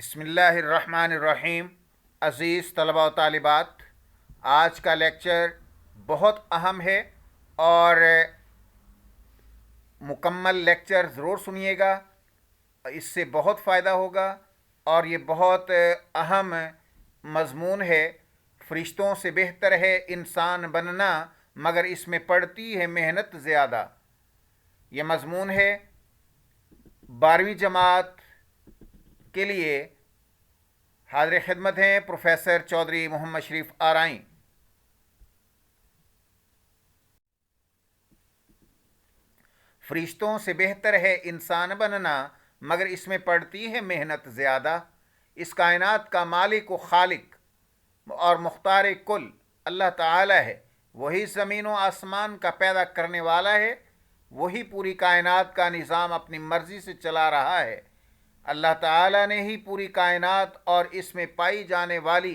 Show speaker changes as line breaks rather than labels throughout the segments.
بسم اللہ الرحمن الرحیم۔ عزیز طلبہ و طالبات، آج کا لیکچر بہت اہم ہے اور مکمل لیکچر ضرور سنیے گا، اس سے بہت فائدہ ہوگا اور یہ بہت اہم مضمون ہے۔ فرشتوں سے بہتر ہے انسان بننا مگر اس میں پڑتی ہے محنت زیادہ۔ یہ مضمون ہے 12ویں جماعت کے لیے۔ حاضر خدمت ہیں پروفیسر چودھری محمد شریف آرائیں۔ فرشتوں سے بہتر ہے انسان بننا مگر اس میں پڑتی ہے محنت زیادہ۔ اس کائنات کا مالک و خالق اور مختار کل اللہ تعالی ہے۔ وہی زمین و آسمان کا پیدا کرنے والا ہے، وہی پوری کائنات کا نظام اپنی مرضی سے چلا رہا ہے۔ اللہ تعالی نے ہی پوری کائنات اور اس میں پائی جانے والی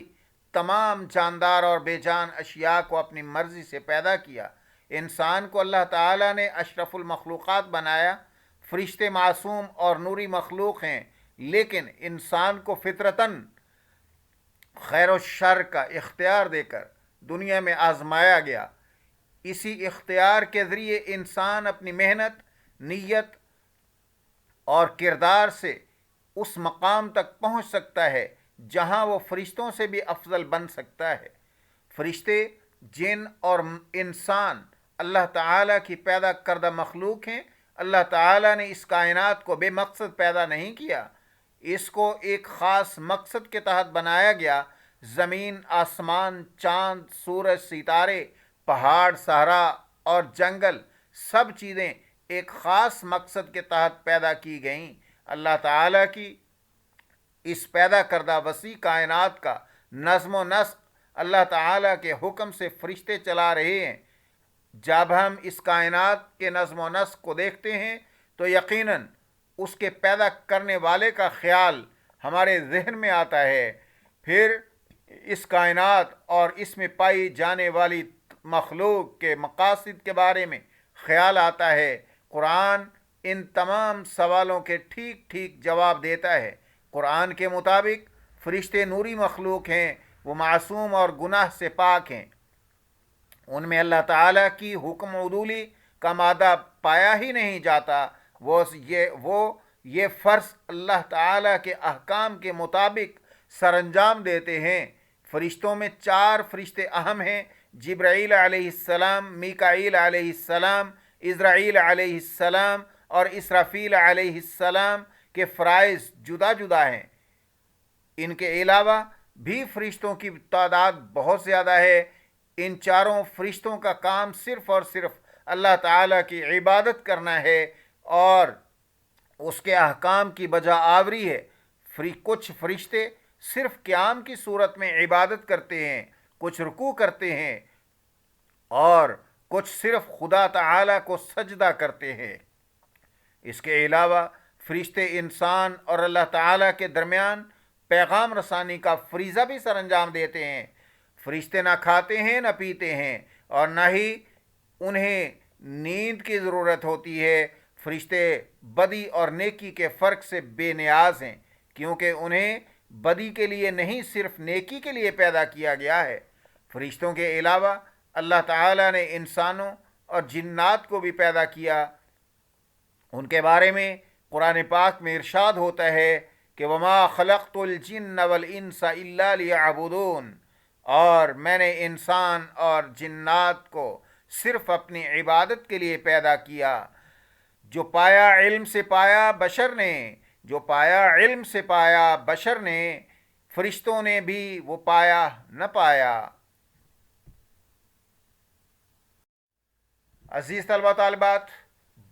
تمام جاندار اور بے جان اشیاء کو اپنی مرضی سے پیدا کیا۔ انسان کو اللہ تعالی نے اشرف المخلوقات بنایا۔ فرشتے معصوم اور نوری مخلوق ہیں، لیکن انسان کو فطرتاً خیر و شر کا اختیار دے کر دنیا میں آزمایا گیا۔ اسی اختیار کے ذریعے انسان اپنی محنت، نیت اور کردار سے اس مقام تک پہنچ سکتا ہے جہاں وہ فرشتوں سے بھی افضل بن سکتا ہے۔ فرشتے، جن اور انسان اللہ تعالیٰ کی پیدا کردہ مخلوق ہیں۔ اللہ تعالیٰ نے اس کائنات کو بے مقصد پیدا نہیں کیا، اس کو ایک خاص مقصد کے تحت بنایا گیا۔ زمین، آسمان، چاند، سورج، ستارے، پہاڑ، صحرا اور جنگل، سب چیزیں ایک خاص مقصد کے تحت پیدا کی گئیں۔ اللہ تعالیٰ کی اس پیدا کردہ وسیع کائنات کا نظم و نسق اللہ تعالیٰ کے حکم سے فرشتے چلا رہے ہیں۔ جب ہم اس کائنات کے نظم و نسق کو دیکھتے ہیں تو یقیناً اس کے پیدا کرنے والے کا خیال ہمارے ذہن میں آتا ہے۔ پھر اس کائنات اور اس میں پائی جانے والی مخلوق کے مقاصد کے بارے میں خیال آتا ہے۔ قرآن ان تمام سوالوں کے ٹھیک ٹھیک جواب دیتا ہے۔ قرآن کے مطابق فرشتے نوری مخلوق ہیں، وہ معصوم اور گناہ سے پاک ہیں۔ ان میں اللہ تعالیٰ کی حکم عدولی کا مادہ پایا ہی نہیں جاتا۔ وہ یہ فرض اللہ تعالیٰ کے احکام کے مطابق سر انجام دیتے ہیں۔ فرشتوں میں 4 فرشتے اہم ہیں: جبرائیل علیہ السلام، میکائیل علیہ السلام، عزرائیل علیہ السلام اور اسرافیل علیہ السلام کے فرائض جدا جدا ہیں۔ ان کے علاوہ بھی فرشتوں کی تعداد بہت زیادہ ہے۔ ان چاروں فرشتوں کا کام صرف اور صرف اللہ تعالیٰ کی عبادت کرنا ہے اور اس کے احکام کی بجا آوری ہے۔ کچھ فرشتے صرف قیام کی صورت میں عبادت کرتے ہیں، کچھ رکوع کرتے ہیں اور کچھ صرف خدا تعالیٰ کو سجدہ کرتے ہیں۔ اس کے علاوہ فرشتے انسان اور اللہ تعالیٰ کے درمیان پیغام رسانی کا فریضہ بھی سر انجام دیتے ہیں۔ فرشتے نہ کھاتے ہیں نہ پیتے ہیں اور نہ ہی انہیں نیند کی ضرورت ہوتی ہے۔ فرشتے بدی اور نیکی کے فرق سے بے نیاز ہیں، کیونکہ انہیں بدی کے لیے نہیں صرف نیکی کے لیے پیدا کیا گیا ہے۔ فرشتوں کے علاوہ اللہ تعالیٰ نے انسانوں اور جنات کو بھی پیدا کیا۔ ان کے بارے میں قرآن پاک میں ارشاد ہوتا ہے کہ وَمَا خَلَقْتُ الْجِنَّ وَالْإِنسَ إِلَّا لِيَعْبُدُونَ، اور میں نے انسان اور جنات کو صرف اپنی عبادت کے لیے پیدا کیا۔ جو پایا علم سے پایا بشر نے، جو پایا علم سے پایا بشر نے، فرشتوں نے بھی وہ پایا نہ پایا۔ عزیز طلبہ طالبات،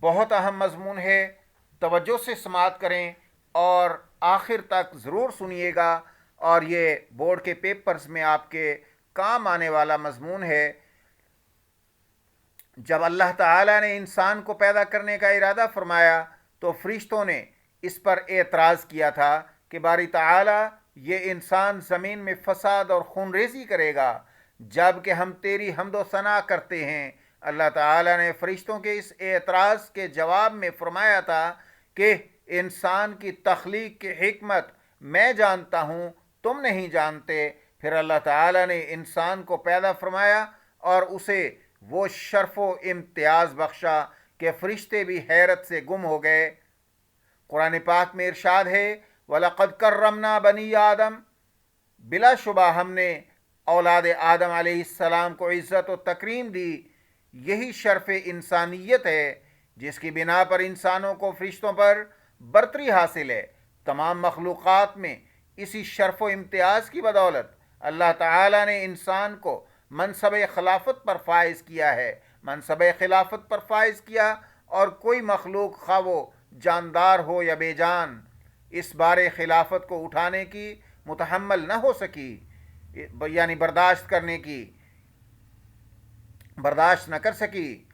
بہت اہم مضمون ہے، توجہ سے سماعت کریں اور آخر تک ضرور سنیے گا، اور یہ بورڈ کے پیپرز میں آپ کے کام آنے والا مضمون ہے۔ جب اللہ تعالیٰ نے انسان کو پیدا کرنے کا ارادہ فرمایا تو فرشتوں نے اس پر اعتراض کیا تھا کہ باری تعالیٰ، یہ انسان زمین میں فساد اور خون ریزی کرے گا جب کہ ہم تیری حمد و ثنا کرتے ہیں۔ اللہ تعالیٰ نے فرشتوں کے اس اعتراض کے جواب میں فرمایا تھا کہ انسان کی تخلیق کی حکمت میں جانتا ہوں تم نہیں جانتے۔ پھر اللہ تعالیٰ نے انسان کو پیدا فرمایا اور اسے وہ شرف و امتیاز بخشا کہ فرشتے بھی حیرت سے گم ہو گئے۔ قرآن پاک میں ارشاد ہے وَلَقَدْ كَرَّمْنَا بَنِي آدم، بلا شبہ ہم نے اولاد آدم علیہ السلام کو عزت و تکریم دی۔ یہی شرف انسانیت ہے جس کی بنا پر انسانوں کو فرشتوں پر برتری حاصل ہے۔ تمام مخلوقات میں اسی شرف و امتیاز کی بدولت اللہ تعالیٰ نے انسان کو منصب خلافت پر فائز کیا ہے، منصب خلافت پر فائز کیا، اور کوئی مخلوق خواہ وہ جاندار ہو یا بے جان اس بار خلافت کو اٹھانے کی متحمل نہ ہو سکی، یعنی برداشت نہ کر سکی،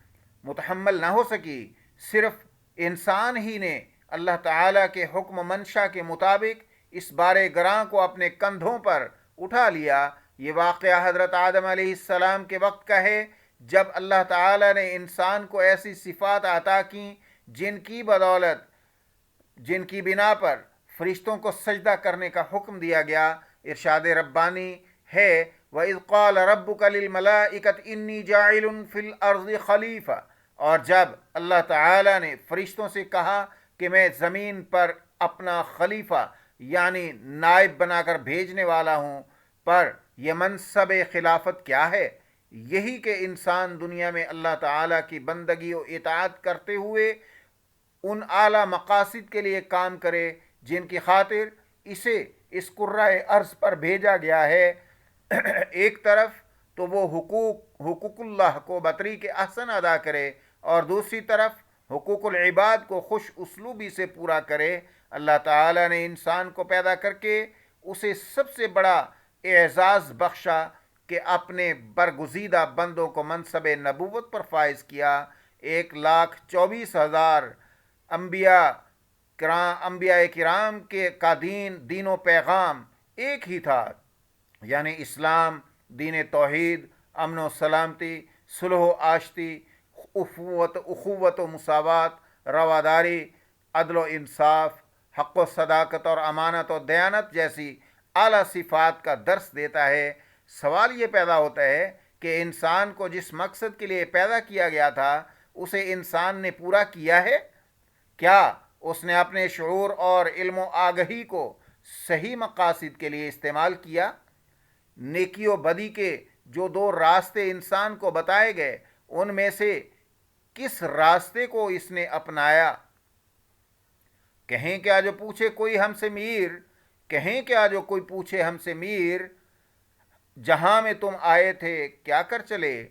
متحمل نہ ہو سکی۔ صرف انسان ہی نے اللہ تعالیٰ کے حکم و منشا کے مطابق اس بار گراں کو اپنے کندھوں پر اٹھا لیا۔ یہ واقعہ حضرت آدم علیہ السلام کے وقت کا ہے، جب اللہ تعالیٰ نے انسان کو ایسی صفات عطا کیں جن کی بنا پر فرشتوں کو سجدہ کرنے کا حکم دیا گیا۔ ارشاد ربانی ہے وَإِذْ قَالَ رَبُّكَ لِلْمَلَائِكَةِ إِنِّي جَاعِلٌ فِي الْأَرْضِ خَلِيفَةً، اور جب اللہ تعالیٰ نے فرشتوں سے کہا کہ میں زمین پر اپنا خلیفہ یعنی نائب بنا کر بھیجنے والا ہوں، پر یہ منصب خلافت کیا ہے؟ یہی کہ انسان دنیا میں اللہ تعالیٰ کی بندگی و اطاعت کرتے ہوئے ان اعلیٰ مقاصد کے لیے کام کرے جن کی خاطر اسے اس کرۂ ارض پر بھیجا گیا ہے۔ ایک طرف تو وہ حقوق اللہ کو بطریق احسن ادا کرے، اور دوسری طرف حقوق العباد کو خوش اسلوبی سے پورا کرے۔ اللہ تعالیٰ نے انسان کو پیدا کر کے اسے سب سے بڑا اعزاز بخشا کہ اپنے برگزیدہ بندوں کو منصب نبوت پر فائز کیا۔ 1,24,000 انبیاء کرام کا دین و پیغام ایک ہی تھا، یعنی اسلام، دین توحید، امن و سلامتی، صلح و آشتی، اخوت و مساوات، رواداری، عدل و انصاف، حق و صداقت اور امانت و دیانت جیسی اعلیٰ صفات کا درس دیتا ہے۔ سوال یہ پیدا ہوتا ہے کہ انسان کو جس مقصد کے لیے پیدا کیا گیا تھا اسے انسان نے پورا کیا ہے؟ کیا اس نے اپنے شعور اور علم و آگہی کو صحیح مقاصد کے لیے استعمال کیا؟ نیکی و بدی کے جو 2 راستے انسان کو بتائے گئے ان میں سے کس راستے کو اس نے اپنایا؟ کہیں کیا جو کوئی پوچھے ہم سے میر جہاں میں تم آئے تھے کیا کر چلے؟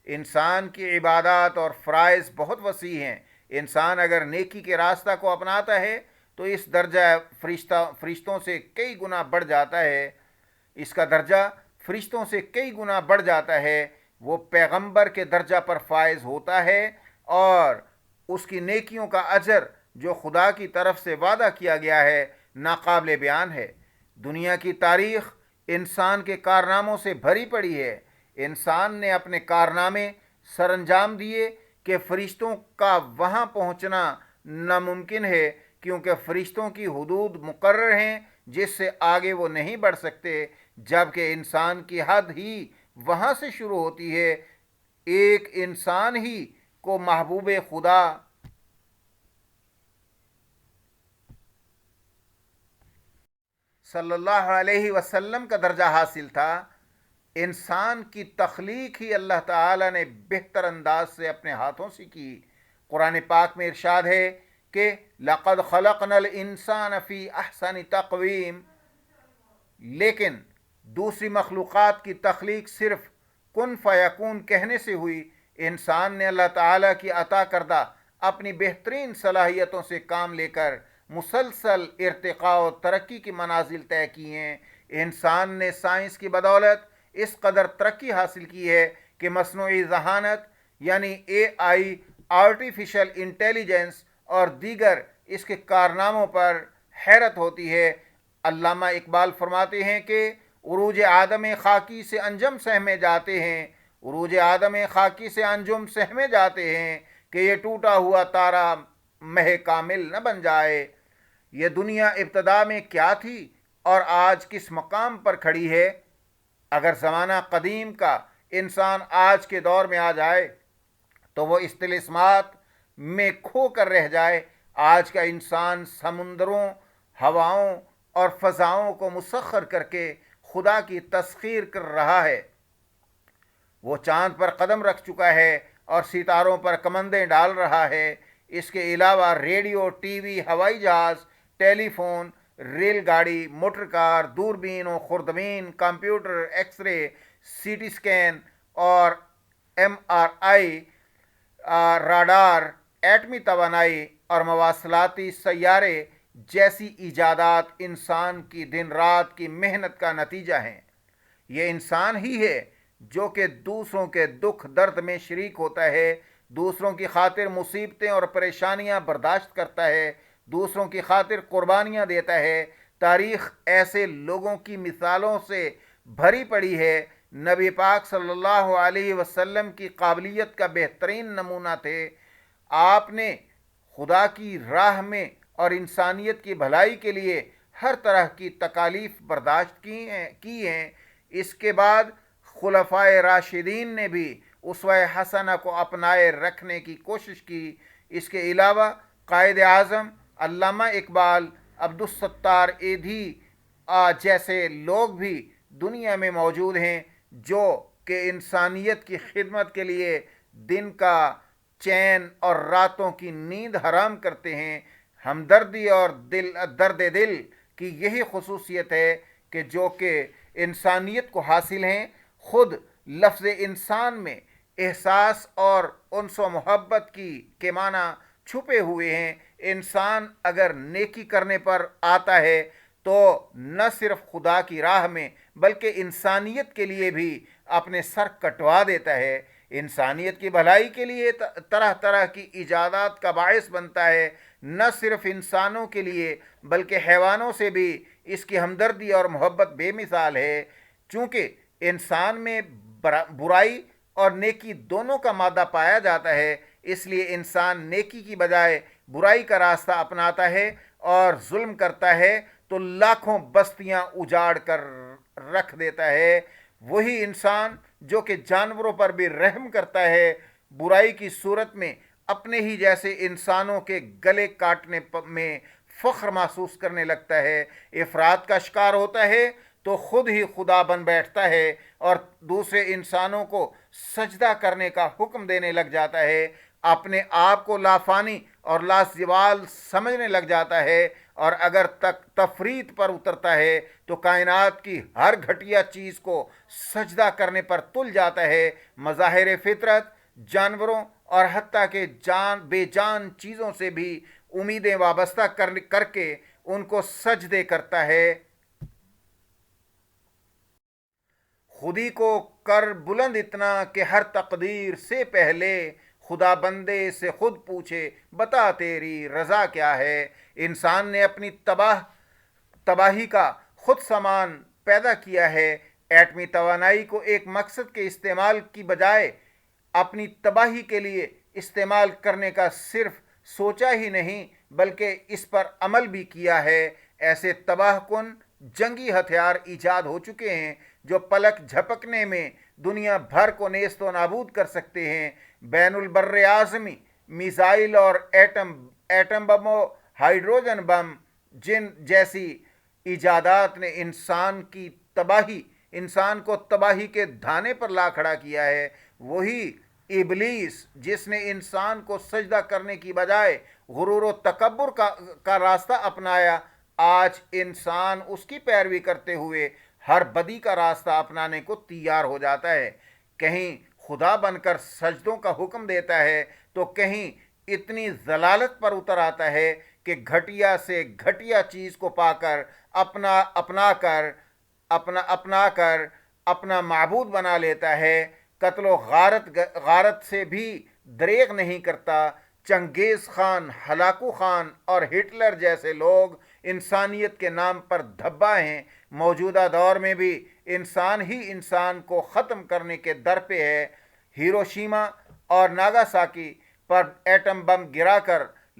انسان کی عبادات اور فرائض بہت وسیع ہیں۔ انسان اگر نیکی کے راستہ کو اپناتا ہے تو اس درجہ فرشتوں سے کئی گنا بڑھ جاتا ہے، اس کا درجہ فرشتوں سے کئی گنا بڑھ جاتا ہے، وہ پیغمبر کے درجہ پر فائز ہوتا ہے، اور اس کی نیکیوں کا اجر جو خدا کی طرف سے وعدہ کیا گیا ہے ناقابل بیان ہے۔ دنیا کی تاریخ انسان کے کارناموں سے بھری پڑی ہے۔ انسان نے اپنے کارنامے سر انجام دیے کہ فرشتوں کا وہاں پہنچنا ناممکن ہے، کیونکہ فرشتوں کی حدود مقرر ہیں جس سے آگے وہ نہیں بڑھ سکتے، جبکہ انسان کی حد ہی وہاں سے شروع ہوتی ہے۔ ایک انسان ہی کو محبوب خدا صلی اللہ علیہ وسلم کا درجہ حاصل تھا۔ انسان کی تخلیق ہی اللہ تعالیٰ نے بہتر انداز سے اپنے ہاتھوں سے کی۔ قرآن پاک میں ارشاد ہے کہ لَقَدْ خَلَقْنَا الْإِنسَانَ فِي أَحْسَنِ تَقْوِيمٍ، لیکن دوسری مخلوقات کی تخلیق صرف کن فیکون کہنے سے ہوئی۔ انسان نے اللہ تعالیٰ کی عطا کردہ اپنی بہترین صلاحیتوں سے کام لے کر مسلسل ارتقاء و ترقی کی منازل طے کی ہیں۔ انسان نے سائنس کی بدولت اس قدر ترقی حاصل کی ہے کہ مصنوعی ذہانت یعنی AI، آرٹیفیشل انٹیلیجنس اور دیگر اس کے کارناموں پر حیرت ہوتی ہے۔ علامہ اقبال فرماتے ہیں کہ عروج آدم خاکی سے انجم سہمے جاتے ہیں، عروج آدم خاکی سے انجم سہمے جاتے ہیں کہ یہ ٹوٹا ہوا تارا مہ کامل نہ بن جائے۔ یہ دنیا ابتدا میں کیا تھی اور آج کس مقام پر کھڑی ہے؟ اگر زمانہ قدیم کا انسان آج کے دور میں آ جائے تو وہ اس طلسمات میں کھو کر رہ جائے۔ آج کا انسان سمندروں، ہواؤں اور فضاؤں کو مسخر کر کے خدا کی تسخیر کر رہا ہے۔ وہ چاند پر قدم رکھ چکا ہے اور ستاروں پر کمندیں ڈال رہا ہے۔ اس کے علاوہ ریڈیو، ٹی وی، ہوائی جہاز، ٹیلی فون، ریل گاڑی، موٹر کار، دوربین و خوردبین، computer, X ray, C T scan اور ایم آر آئی، راڈار، ایٹمی توانائی اور مواصلاتی سیارے جیسی ایجادات انسان کی دن رات کی محنت کا نتیجہ ہیں۔ یہ انسان ہی ہے جو کہ دوسروں کے دکھ درد میں شریک ہوتا ہے، دوسروں کی خاطر مصیبتیں اور پریشانیاں برداشت کرتا ہے، دوسروں کی خاطر قربانیاں دیتا ہے۔ تاریخ ایسے لوگوں کی مثالوں سے بھری پڑی ہے۔ نبی پاک صلی اللہ علیہ وسلم کی قابلیت کا بہترین نمونہ تھے۔ آپ نے خدا کی راہ میں اور انسانیت کی بھلائی کے لیے ہر طرح کی تکالیف برداشت کی ہیں۔ اس کے بعد خلفائے راشدین نے بھی اسوہ حسنہ کو اپنائے رکھنے کی کوشش کی۔ اس کے علاوہ قائد اعظم علامہ اقبال، عبدالستار ایدھی جیسے لوگ بھی دنیا میں موجود ہیں جو کہ انسانیت کی خدمت کے لیے دن کا چین اور راتوں کی نیند حرام کرتے ہیں۔ ہمدردی اور درد دل کی یہی خصوصیت ہے کہ جو کہ انسانیت کو حاصل ہیں۔ خود لفظ انسان میں احساس اور انس و محبت کے معنی چھپے ہوئے ہیں۔ انسان اگر نیکی کرنے پر آتا ہے تو نہ صرف خدا کی راہ میں بلکہ انسانیت کے لیے بھی اپنے سر کٹوا دیتا ہے، انسانیت کی بھلائی کے لیے طرح طرح کی ایجادات کا باعث بنتا ہے۔ نہ صرف انسانوں کے لیے بلکہ حیوانوں سے بھی اس کی ہمدردی اور محبت بے مثال ہے۔ چونکہ انسان میں برائی اور نیکی دونوں کا مادہ پایا جاتا ہے، اس لیے انسان نیکی کی بجائے برائی کا راستہ اپناتا ہے اور ظلم کرتا ہے تو لاکھوں بستیاں اجاڑ کر رکھ دیتا ہے۔ وہی انسان جو کہ جانوروں پر بھی رحم کرتا ہے، برائی کی صورت میں اپنے ہی جیسے انسانوں کے گلے کاٹنے میں فخر محسوس کرنے لگتا ہے، افراط کا شکار ہوتا ہے تو خود ہی خدا بن بیٹھتا ہے اور دوسرے انسانوں کو سجدہ کرنے کا حکم دینے لگ جاتا ہے، اپنے آپ کو لافانی اور لازوال سمجھنے لگ جاتا ہے، اور اگر تک تفریط پر اترتا ہے تو کائنات کی ہر گھٹیا چیز کو سجدہ کرنے پر تل جاتا ہے۔ مظاہر فطرت، جانوروں اور حتیٰ کہ بے جان چیزوں سے بھی امیدیں وابستہ کر کے ان کو سجدے کرتا ہے۔ خودی کو کر بلند اتنا کہ ہر تقدیر سے پہلے خدا بندے سے خود پوچھے بتا تیری رضا کیا ہے۔ انسان نے اپنی تباہی کا خود سامان پیدا کیا ہے۔ ایٹمی توانائی کو ایک مقصد کے استعمال کی بجائے اپنی تباہی کے لیے استعمال کرنے کا صرف سوچا ہی نہیں بلکہ اس پر عمل بھی کیا ہے۔ ایسے تباہ کن جنگی ہتھیار ایجاد ہو چکے ہیں جو پلک جھپکنے میں دنیا بھر کو نیست و نابود کر سکتے ہیں۔ بین البر اعظمی میزائل اور ایٹم بم و ہائیڈروجن بم جیسی ایجادات نے انسان کو تباہی کے دھانے پر لا کھڑا کیا ہے۔ وہی ابلیس جس نے انسان کو سجدہ کرنے کی بجائے غرور و تکبر کا راستہ اپنایا، آج انسان اس کی پیروی کرتے ہوئے ہر بدی کا راستہ اپنانے کو تیار ہو جاتا ہے۔ کہیں خدا بن کر سجدوں کا حکم دیتا ہے تو کہیں اتنی ضلالت پر اتر آتا ہے کہ گھٹیا سے گھٹیا چیز کو پا کر اپنا کر اپنا معبود بنا لیتا ہے۔ قتل و غارت سے بھی دریغ نہیں کرتا۔ چنگیز خان، ہلاکو خان اور ہٹلر جیسے لوگ انسانیت کے نام پر دھبا ہیں۔ موجودہ دور میں بھی انسان ہی انسان کو ختم کرنے کے در پہ ہے۔ ہیروشیما اور ناگاساکی پر ایٹم بم گرا کر